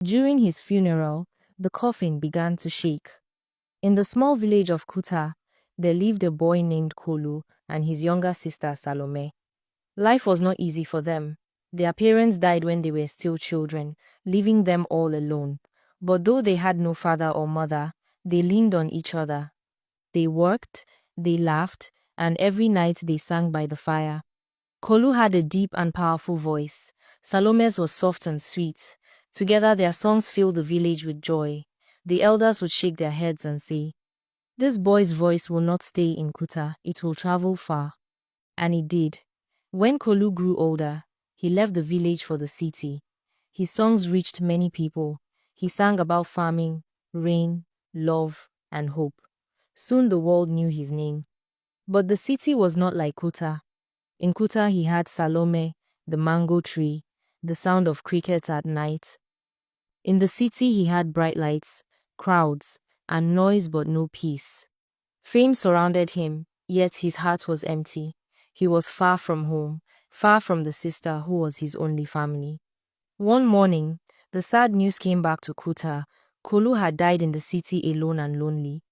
During his funeral, the coffin began to shake. In the small village of Kuta, there lived a boy named Kolu and his younger sister Salome. Life was not easy for them. Their parents died when they were still children, leaving them all alone. But though they had no father or mother, they leaned on each other. They worked, they laughed, and every night they sang by the fire. Kolu had a deep and powerful voice. Salome's was soft and sweet. Together their songs filled the village with joy. The elders would shake their heads and say, "This boy's voice will not stay in Kuta, it will travel far." And it did. When Kolu grew older, he left the village for the city. His songs reached many people. He sang about farming, rain, love, and hope. Soon the world knew his name. But the city was not like Kuta. In Kuta he had Salome, the mango tree, the sound of crickets at night. In the city he had bright lights, crowds, and noise but no peace. Fame surrounded him, yet his heart was empty. He was far from home, far from the sister who was his only family. One morning, the sad news came back to Kuta. Kolu had died in the city alone and lonely.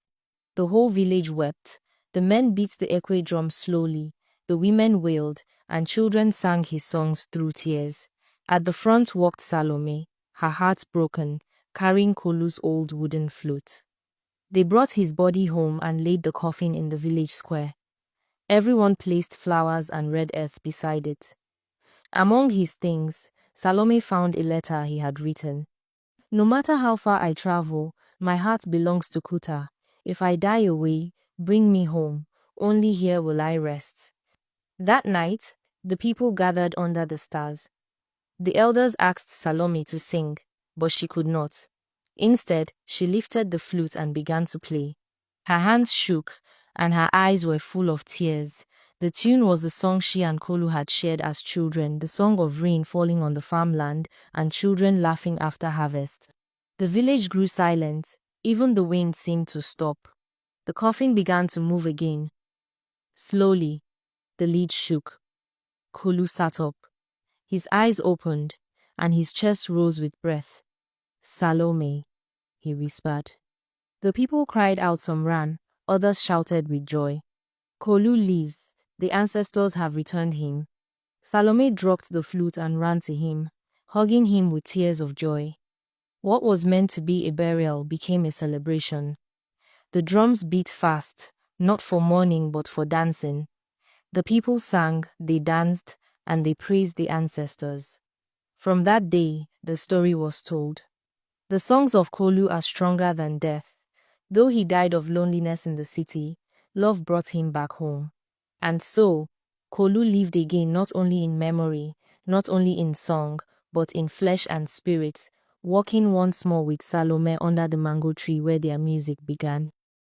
The whole village wept. The men beat the ekwe drum slowly. The women wailed, and children sang his songs through tears. At the front walked Salome, her heart broken, carrying Kolu's old wooden flute. They brought his body home and laid the coffin in the village square. Everyone placed flowers and red earth beside it. Among his things, Salome found a letter he had written. "No matter how far I travel, my heart belongs to Kuta. If I die away, bring me home. Only here will I rest." That night, the people gathered under the stars. The elders asked Salome to sing, but she could not. Instead, she lifted the flute and began to play. Her hands shook, and her eyes were full of tears. The tune was the song she and Kolu had shared as children, the song of rain falling on the farmland and children laughing after harvest. The village grew silent. Even the wind seemed to stop. The coffin began to move again. Slowly, the lid shook. Kolu sat up. His eyes opened, and his chest rose with breath. "Salome," he whispered. The people cried out, some ran, others shouted with joy. "Kolu lives. The ancestors have returned him." Salome dropped the flute and ran to him, hugging him with tears of joy. What was meant to be a burial became a celebration. The drums beat fast, not for mourning but for dancing. The people sang, they danced, and they praised the ancestors. From that day, the story was told. The songs of Kolu are stronger than death. Though he died of loneliness in the city, love brought him back home. And so, Kolu lived again, not only in memory, not only in song, but in flesh and spirit, walking once more with Salome under the mango tree where their music began.